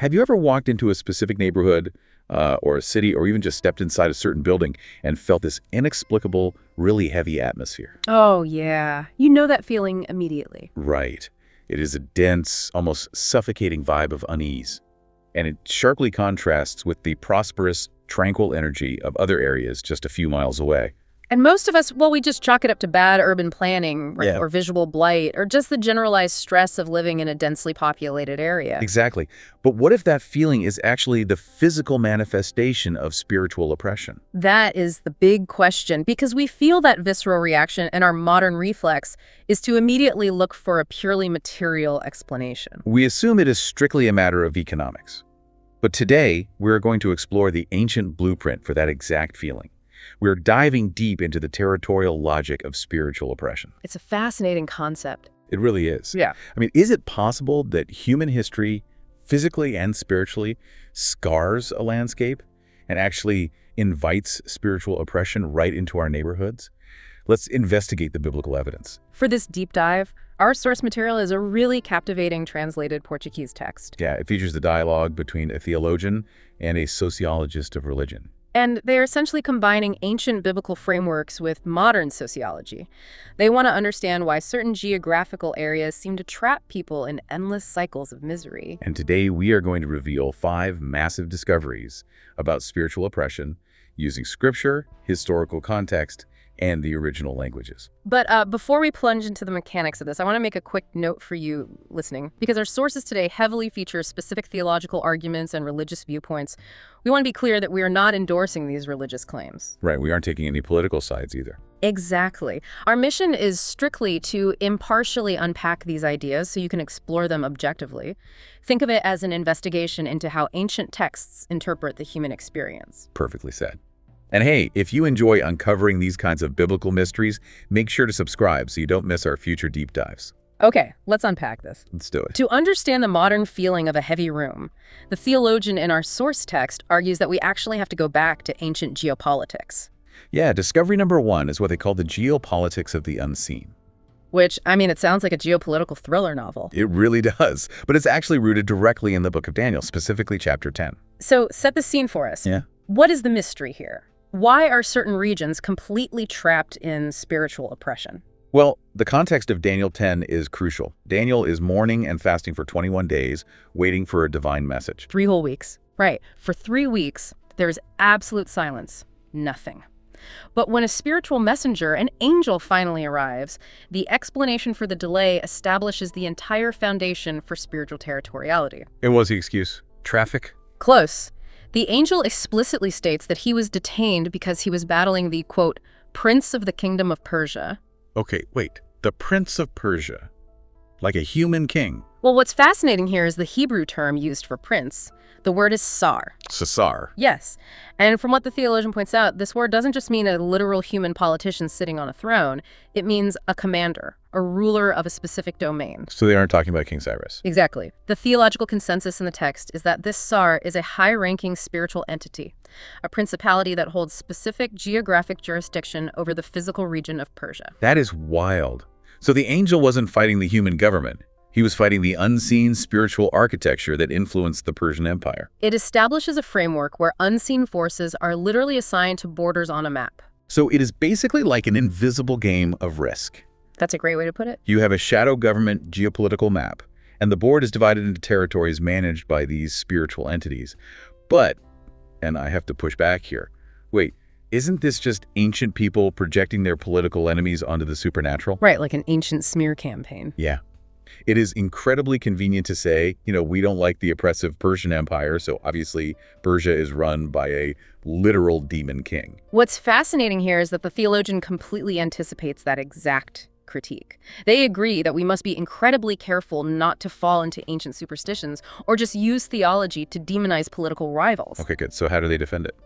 Have you ever walked into a specific neighborhood or a city or even just stepped inside a certain building and felt this inexplicable, really heavy atmosphere? Oh, yeah. You know that feeling immediately. Right. It is a dense, almost suffocating vibe of unease. And it sharply contrasts with the prosperous, tranquil energy of other areas just a few miles away. And most of us, well, we just chalk it up to bad urban planning or visual blight or just the generalized stress of living in a densely populated area. Exactly. But what if that feeling is actually the physical manifestation of spiritual oppression? That is the big question, because we feel that visceral reaction, and our modern reflex is to immediately look for a purely material explanation. We assume it is strictly a matter of economics. But today, we're going to explore the ancient blueprint for that exact feeling. We're diving deep into the territorial logic of spiritual oppression. It's a fascinating concept. It really is. Yeah. I mean, is it possible that human history, physically and spiritually, scars a landscape and actually invites spiritual oppression right into our neighborhoods? Let's investigate the biblical evidence. For this deep dive, our source material is a really captivating translated Portuguese text. Yeah, it features the dialogue between a theologian and a sociologist of religion. And they're essentially combining ancient biblical frameworks with modern sociology. They want to understand why certain geographical areas seem to trap people in endless cycles of misery. And today we are going to reveal 5 massive discoveries about spiritual oppression using scripture, historical context, and the original languages. But before we plunge into the mechanics of this, I want to make a quick note for you listening, because our sources today heavily feature specific theological arguments and religious viewpoints. We want to be clear that we are not endorsing these religious claims. Right, we aren't taking any political sides either. Exactly. Our mission is strictly to impartially unpack these ideas so you can explore them objectively. Think of it as an investigation into how ancient texts interpret the human experience. Perfectly said. And hey, if you enjoy uncovering these kinds of biblical mysteries, make sure to subscribe so you don't miss our future deep dives. Okay, let's unpack this. Let's do it. To understand the modern feeling of a heavy room, the theologian in our source text argues that we actually have to go back to ancient geopolitics. Yeah, discovery number 1 is what they call the geopolitics of the unseen. Which, I mean, it sounds like a geopolitical thriller novel. It really does, but it's actually rooted directly in the book of Daniel, specifically chapter 10. So set the scene for us. Yeah. What is the mystery here? Why are certain regions completely trapped in spiritual oppression? Well, the context of Daniel 10 is crucial. Daniel is mourning and fasting for 21 days, waiting for a divine message. 3 whole weeks. Right. For 3 weeks, there's absolute silence. Nothing. But when a spiritual messenger, an angel, finally arrives, the explanation for the delay establishes the entire foundation for spiritual territoriality. And what's the excuse? Traffic? Close. The angel explicitly states that he was detained because he was battling the, quote, Prince of the Kingdom of Persia. Okay, wait. The Prince of Persia. Like a human king. Well, what's fascinating here is the Hebrew term used for prince. The word is sar. Caesar. Yes. And from what the theologian points out, this word doesn't just mean a literal human politician sitting on a throne. It means a commander, a ruler of a specific domain. So they aren't talking about King Cyrus. Exactly. The theological consensus in the text is that this sar is a high-ranking spiritual entity, a principality that holds specific geographic jurisdiction over the physical region of Persia. That is wild. So the angel wasn't fighting the human government. He was fighting the unseen spiritual architecture that influenced the Persian Empire. It establishes a framework where unseen forces are literally assigned to borders on a map. So it is basically like an invisible game of Risk. That's a great way to put it. You have a shadow government geopolitical map, and the board is divided into territories managed by these spiritual entities. But, and I have to push back here, wait, isn't this just ancient people projecting their political enemies onto the supernatural? Right, like an ancient smear campaign. Yeah. It is incredibly convenient to say, we don't like the oppressive Persian Empire, so obviously Persia is run by a literal demon king. What's fascinating here is that the theologian completely anticipates that exact critique. They agree that we must be incredibly careful not to fall into ancient superstitions or just use theology to demonize political rivals. Okay, good. So how do they defend it?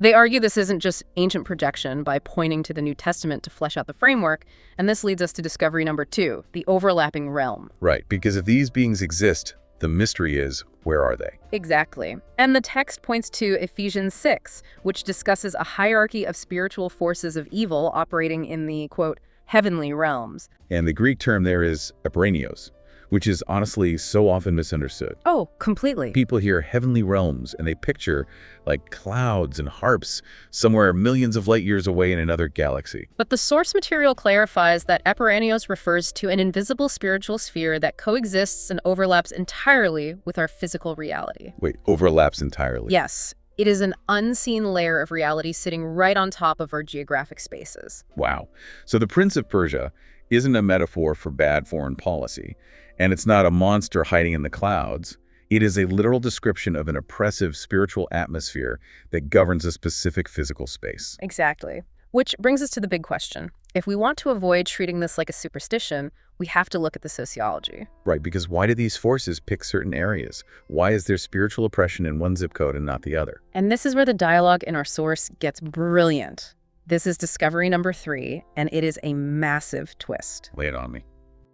They argue this isn't just ancient projection by pointing to the New Testament to flesh out the framework, and this leads us to discovery number 2, the overlapping realm. Right, because if these beings exist, the mystery is, where are they? Exactly. And the text points to Ephesians 6, which discusses a hierarchy of spiritual forces of evil operating in the, quote, heavenly realms. And the Greek term there is aperanios, which is honestly so often misunderstood. Oh, completely. People hear heavenly realms and they picture like clouds and harps somewhere millions of light years away in another galaxy. But the source material clarifies that Epiranios refers to an invisible spiritual sphere that coexists and overlaps entirely with our physical reality. Wait, overlaps entirely? Yes, it is an unseen layer of reality sitting right on top of our geographic spaces. Wow. So the Prince of Persia isn't a metaphor for bad foreign policy, and it's not a monster hiding in the clouds. It is a literal description of an oppressive spiritual atmosphere that governs a specific physical space. Exactly. Which brings us to the big question. If we want to avoid treating this like a superstition, we have to look at the sociology. Right, because why do these forces pick certain areas? Why is there spiritual oppression in one zip code and not the other? And this is where the dialogue in our source gets brilliant. This is discovery number 3, and it is a massive twist. Lay it on me.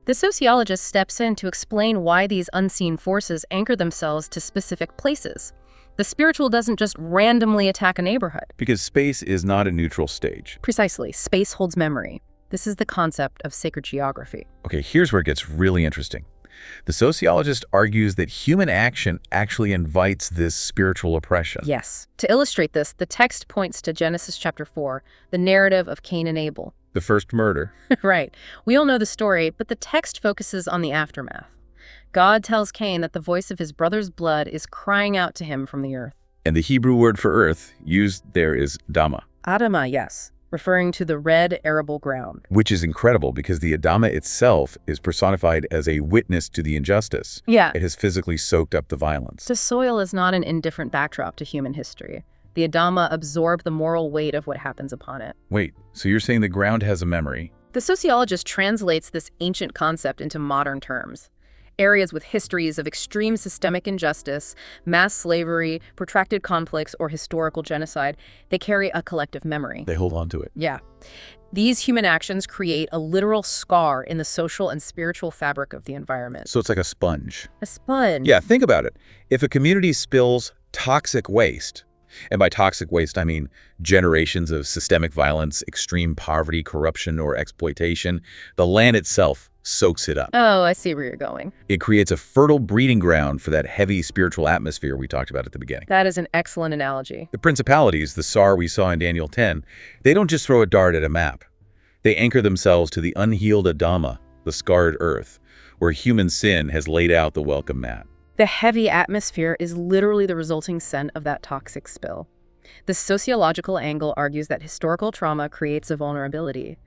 The sociologist steps in to explain why these unseen forces anchor themselves to specific places. The spiritual doesn't just randomly attack a neighborhood. Because space is not a neutral stage. Precisely. Space holds memory. This is the concept of sacred geography. Okay, here's where it gets really interesting. The sociologist argues that human action actually invites this spiritual oppression. Yes. To illustrate this, the text points to Genesis chapter 4, the narrative of Cain and Abel. The first murder. Right. We all know the story, but the text focuses on the aftermath. God tells Cain that the voice of his brother's blood is crying out to him from the earth. And the Hebrew word for earth used there is Adama. Adama, yes, referring to the red arable ground. Which is incredible because the Adama itself is personified as a witness to the injustice. Yeah. It has physically soaked up the violence. The soil is not an indifferent backdrop to human history. The Adama absorb the moral weight of what happens upon it. Wait, so you're saying the ground has a memory? The sociologist translates this ancient concept into modern terms. Areas with histories of extreme systemic injustice, mass slavery, protracted conflicts, or historical genocide, they carry a collective memory. They hold on to it. Yeah. These human actions create a literal scar in the social and spiritual fabric of the environment. So it's like a sponge. A sponge. Yeah, think about it. If a community spills toxic waste, and by toxic waste, I mean generations of systemic violence, extreme poverty, corruption, or exploitation, the land itself soaks it up. Oh, I see where you're going. It creates a fertile breeding ground for that heavy spiritual atmosphere we talked about at the beginning. That is an excellent analogy. The Principalities, the SAR we saw in Daniel 10, they don't just throw a dart at a map. They anchor themselves to the unhealed Adama, the scarred earth, where human sin has laid out the welcome mat. The heavy atmosphere is literally the resulting scent of that toxic spill. The sociological angle argues that historical trauma creates a vulnerability.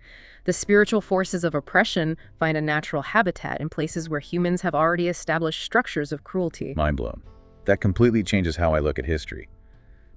The spiritual forces of oppression find a natural habitat in places where humans have already established structures of cruelty. Mind blown. That completely changes how I look at history.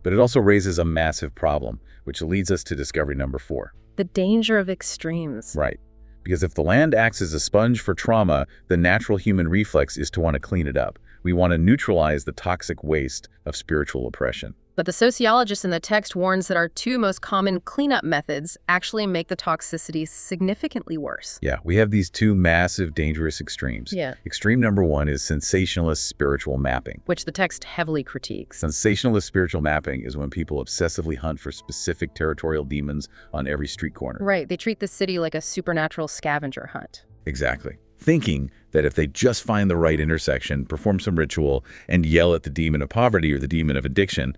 But it also raises a massive problem, which leads us to discovery number 4. The danger of extremes. Right. Because if the land acts as a sponge for trauma, the natural human reflex is to want to clean it up. We want to neutralize the toxic waste of spiritual oppression. But the sociologist in the text warns that our 2 most common cleanup methods actually make the toxicity significantly worse. Yeah, we have these 2 massive, dangerous extremes. Yeah. Extreme number 1 is sensationalist spiritual mapping. Which the text heavily critiques. Sensationalist spiritual mapping is when people obsessively hunt for specific territorial demons on every street corner. Right, they treat the city like a supernatural scavenger hunt. Exactly. Thinking that if they just find the right intersection, perform some ritual, and yell at the demon of poverty or the demon of addiction,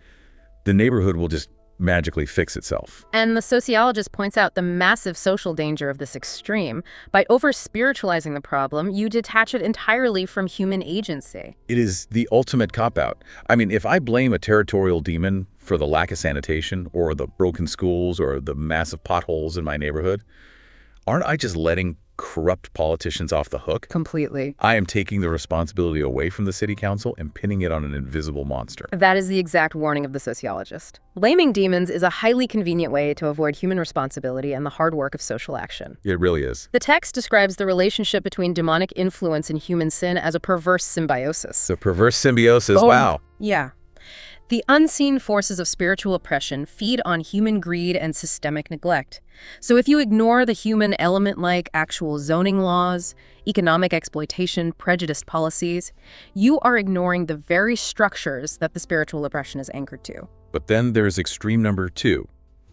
the neighborhood will just magically fix itself. And the sociologist points out the massive social danger of this extreme. By over-spiritualizing the problem, you detach it entirely from human agency. It is the ultimate cop-out. I mean, if I blame a territorial demon for the lack of sanitation or the broken schools or the massive potholes in my neighborhood, aren't I just letting corrupt politicians off the hook? Completely. I am taking the responsibility away from the city council and pinning it on an invisible monster. That is the exact warning of the sociologist. Blaming demons is a highly convenient way to avoid human responsibility and the hard work of social action. It really is. The text describes the relationship between demonic influence and human sin as a perverse symbiosis. The perverse symbiosis, wow. Yeah. The unseen forces of spiritual oppression feed on human greed and systemic neglect. So if you ignore the human element like actual zoning laws, economic exploitation, prejudiced policies, you are ignoring the very structures that the spiritual oppression is anchored to. But then there's extreme number 2,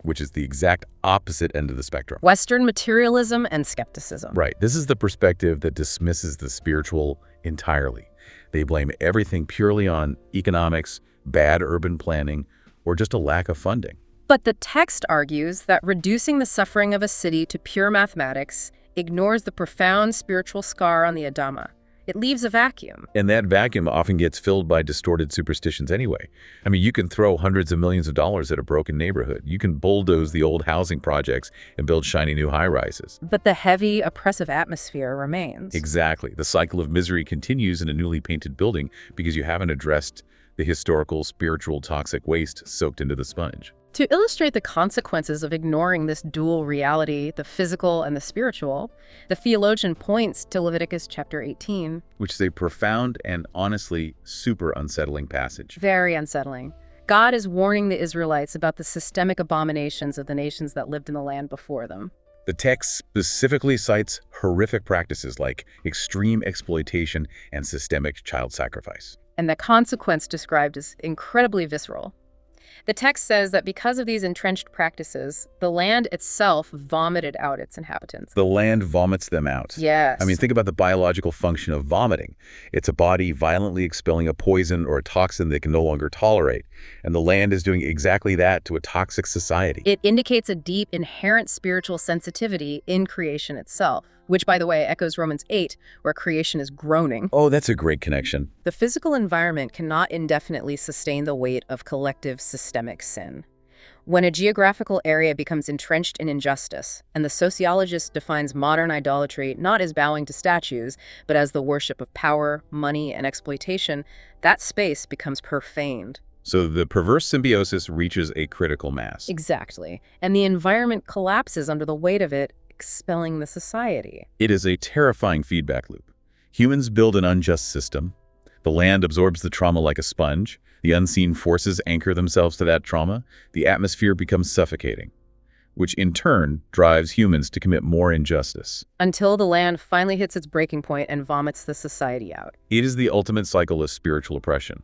which is the exact opposite end of the spectrum. Western materialism and skepticism. Right. This is the perspective that dismisses the spiritual entirely. They blame everything purely on economics, bad urban planning, or just a lack of funding. But the text argues that reducing the suffering of a city to pure mathematics ignores the profound spiritual scar on the Adama. It leaves a vacuum. And that vacuum often gets filled by distorted superstitions anyway. I mean, you can throw hundreds of millions of dollars at a broken neighborhood. You can bulldoze the old housing projects and build shiny new high-rises. But the heavy, oppressive atmosphere remains. Exactly. The cycle of misery continues in a newly painted building because you haven't addressed the historical, spiritual, toxic waste soaked into the sponge. To illustrate the consequences of ignoring this dual reality, the physical and the spiritual, the theologian points to Leviticus chapter 18. Which is a profound and honestly super unsettling passage. Very unsettling. God is warning the Israelites about the systemic abominations of the nations that lived in the land before them. The text specifically cites horrific practices like extreme exploitation and systemic child sacrifice. And the consequence described is incredibly visceral. The text says that because of these entrenched practices, the land itself vomited out its inhabitants. The land vomits them out. Yes. I mean, think about the biological function of vomiting. It's a body violently expelling a poison or a toxin they can no longer tolerate. And the land is doing exactly that to a toxic society. It indicates a deep, inherent spiritual sensitivity in creation itself, which, by the way, echoes Romans 8, where creation is groaning. Oh, that's a great connection. The physical environment cannot indefinitely sustain the weight of collective systemic sin. When a geographical area becomes entrenched in injustice, and the sociologist defines modern idolatry not as bowing to statues, but as the worship of power, money, and exploitation, that space becomes profaned. So the perverse symbiosis reaches a critical mass. Exactly. And the environment collapses under the weight of it, expelling the society. It is a terrifying feedback loop. Humans build an unjust system. The land absorbs the trauma like a sponge. The unseen forces anchor themselves to that trauma. The atmosphere becomes suffocating, which in turn drives humans to commit more injustice. Until the land finally hits its breaking point and vomits the society out. It is the ultimate cycle of spiritual oppression,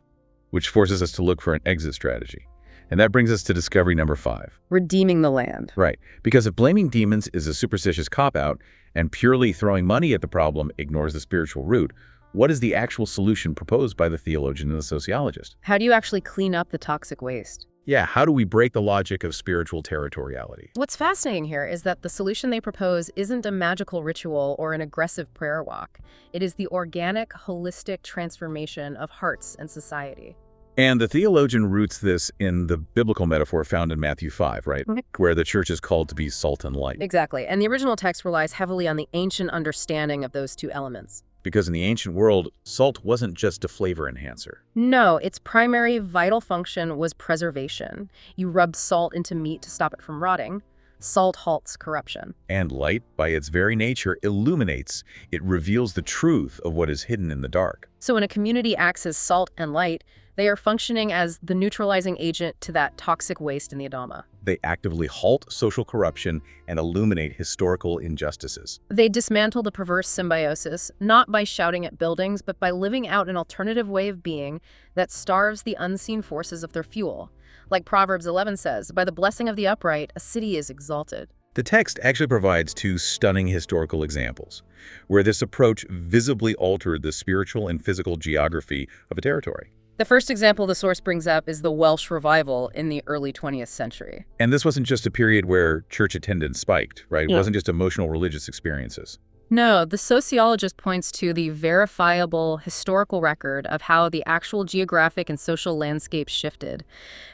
which forces us to look for an exit strategy. And that brings us to discovery number 5. Redeeming the land. Right. Because if blaming demons is a superstitious cop-out and purely throwing money at the problem ignores the spiritual root, what is the actual solution proposed by the theologian and the sociologist? How do you actually clean up the toxic waste? Yeah, how do we break the logic of spiritual territoriality? What's fascinating here is that the solution they propose isn't a magical ritual or an aggressive prayer walk. It is the organic, holistic transformation of hearts and society. And the theologian roots this in the biblical metaphor found in Matthew 5, right? Where the church is called to be salt and light. Exactly. And the original text relies heavily on the ancient understanding of those two elements. Because in the ancient world, salt wasn't just a flavor enhancer. No, its primary vital function was preservation. You rubbed salt into meat to stop it from rotting. Salt halts corruption. And light, by its very nature, illuminates. It reveals the truth of what is hidden in the dark. So when a community acts as salt and light, they are functioning as the neutralizing agent to that toxic waste in the Adama. They actively halt social corruption and illuminate historical injustices. They dismantle the perverse symbiosis, not by shouting at buildings, but by living out an alternative way of being that starves the unseen forces of their fuel. Like Proverbs 11 says, by the blessing of the upright, a city is exalted. The text actually provides 2 stunning historical examples, where this approach visibly altered the spiritual and physical geography of a territory. The first example the source brings up is the Welsh Revival in the early 20th century. And this wasn't just a period where church attendance spiked, right? It wasn't just emotional religious experiences. No, the sociologist points to the verifiable historical record of how the actual geographic and social landscape shifted.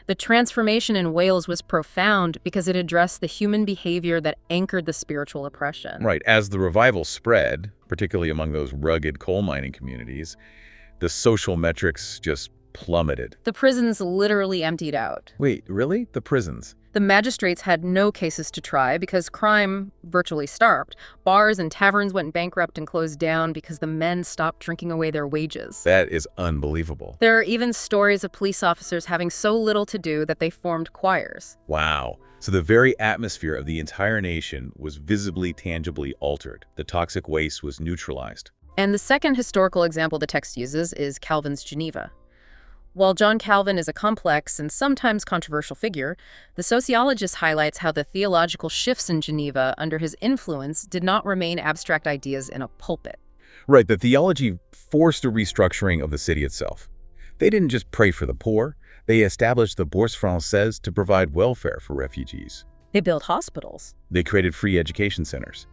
The transformation in Wales was profound because it addressed the human behavior that anchored the spiritual oppression. Right. As the revival spread, particularly among those rugged coal mining communities, the social metrics just plummeted. The prisons literally emptied out. Wait, really? The prisons? The magistrates had no cases to try because crime virtually starved. Bars and taverns went bankrupt and closed down because the men stopped drinking away their wages. That is unbelievable. There are even stories of police officers having so little to do that they formed choirs. Wow. So the very atmosphere of the entire nation was visibly, tangibly altered. The toxic waste was neutralized. And the second historical example the text uses is Calvin's Geneva. While John Calvin is a complex and sometimes controversial figure, the sociologist highlights how the theological shifts in Geneva under his influence did not remain abstract ideas in a pulpit. Right, the theology forced a restructuring of the city itself. They didn't just pray for the poor, they established the Bourse Française to provide welfare for refugees. They built hospitals. They created free education centers.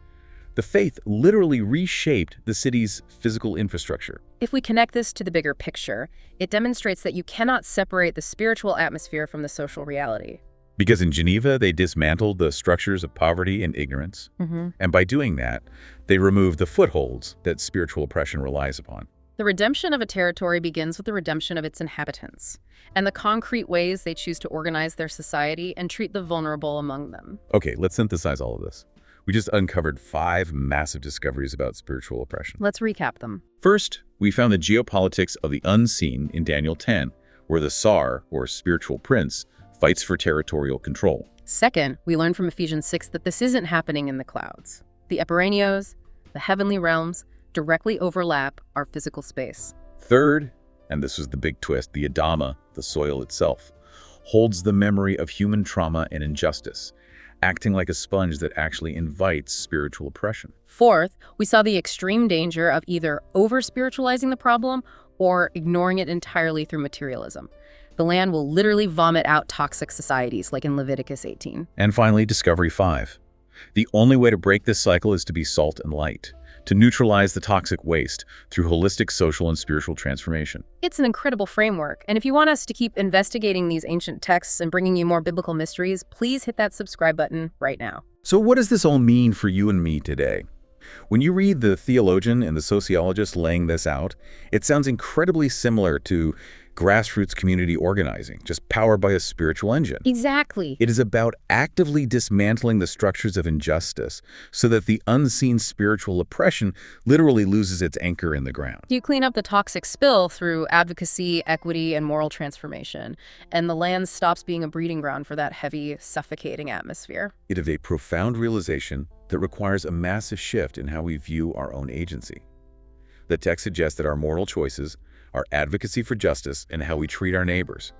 The faith literally reshaped the city's physical infrastructure. If we connect this to the bigger picture, it demonstrates that you cannot separate the spiritual atmosphere from the social reality. Because in Geneva, they dismantled the structures of poverty and ignorance. And by doing that, they removed the footholds that spiritual oppression relies upon. The redemption of a territory begins with the redemption of its inhabitants and the concrete ways they choose to organize their society and treat the vulnerable among them. Okay, let's synthesize all of this. We just uncovered 5 massive discoveries about spiritual oppression. Let's recap them. First, we found the geopolitics of the unseen in Daniel 10, where the Tsar, or spiritual prince, fights for territorial control. Second, we learned from Ephesians 6 that this isn't happening in the clouds. The Eperanios, the heavenly realms, directly overlap our physical space. Third, and this was the big twist, the Adama, the soil itself, holds the memory of human trauma and injustice, acting like a sponge that actually invites spiritual oppression. Fourth, we saw the extreme danger of either over-spiritualizing the problem or ignoring it entirely through materialism. The land will literally vomit out toxic societies, like in Leviticus 18. And finally, discovery 5. The only way to break this cycle is to be salt and light, to neutralize the toxic waste through holistic social and spiritual transformation. It's an incredible framework, and if you want us to keep investigating these ancient texts and bringing you more biblical mysteries, please hit that subscribe button right now. So what does this all mean for you and me today? When you read the theologian and the sociologist laying this out, it sounds incredibly similar to grassroots community organizing, just powered by a spiritual engine. Exactly. It is about actively dismantling the structures of injustice so that the unseen spiritual oppression literally loses its anchor in the ground. You clean up the toxic spill through advocacy, equity, and moral transformation, and the land stops being a breeding ground for that heavy, suffocating atmosphere. It is a profound realization that requires a massive shift in how we view our own agency. The text suggests that our moral choices, our advocacy for justice, and how we treat our neighbors,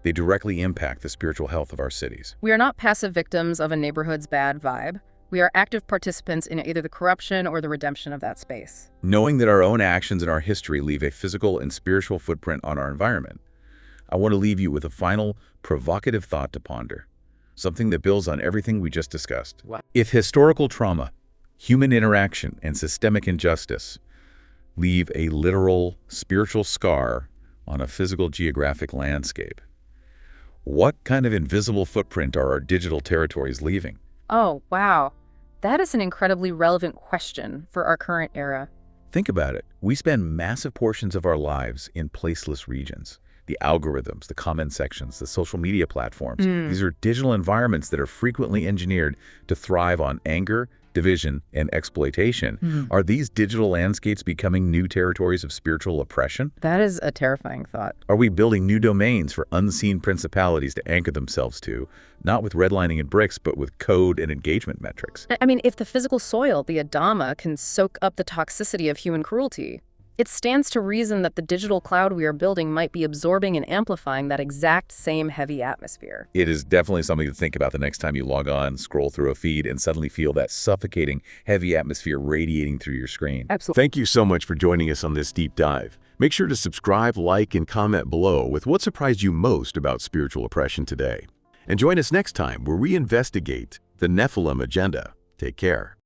they directly impact the spiritual health of our cities. We are not passive victims of a neighborhood's bad vibe. We are active participants in either the corruption or the redemption of that space. Knowing that our own actions and our history leave a physical and spiritual footprint on our environment, I want to leave you with a final, provocative thought to ponder, something that builds on everything we just discussed. Wow. If historical trauma, human interaction, and systemic injustice leave a literal spiritual scar on a physical geographic landscape, what kind of invisible footprint are our digital territories leaving? Oh, wow. That is an incredibly relevant question for our current era. Think about it. We spend massive portions of our lives in placeless regions. The algorithms, the comment sections, the social media platforms. These are digital environments that are frequently engineered to thrive on anger, division, and exploitation. Are these digital landscapes becoming new territories of spiritual oppression? That is a terrifying thought. Are we building new domains for unseen principalities to anchor themselves to, not with redlining and bricks, but with code and engagement metrics? I mean, if the physical soil, the Adama, can soak up the toxicity of human cruelty, it stands to reason that the digital cloud we are building might be absorbing and amplifying that exact same heavy atmosphere. It is definitely something to think about the next time you log on, scroll through a feed, and suddenly feel that suffocating, heavy atmosphere radiating through your screen. Absolutely. Thank you so much for joining us on this deep dive. Make sure to subscribe, like, and comment below with what surprised you most about spiritual oppression today. And join us next time where we investigate the Nephilim agenda. Take care.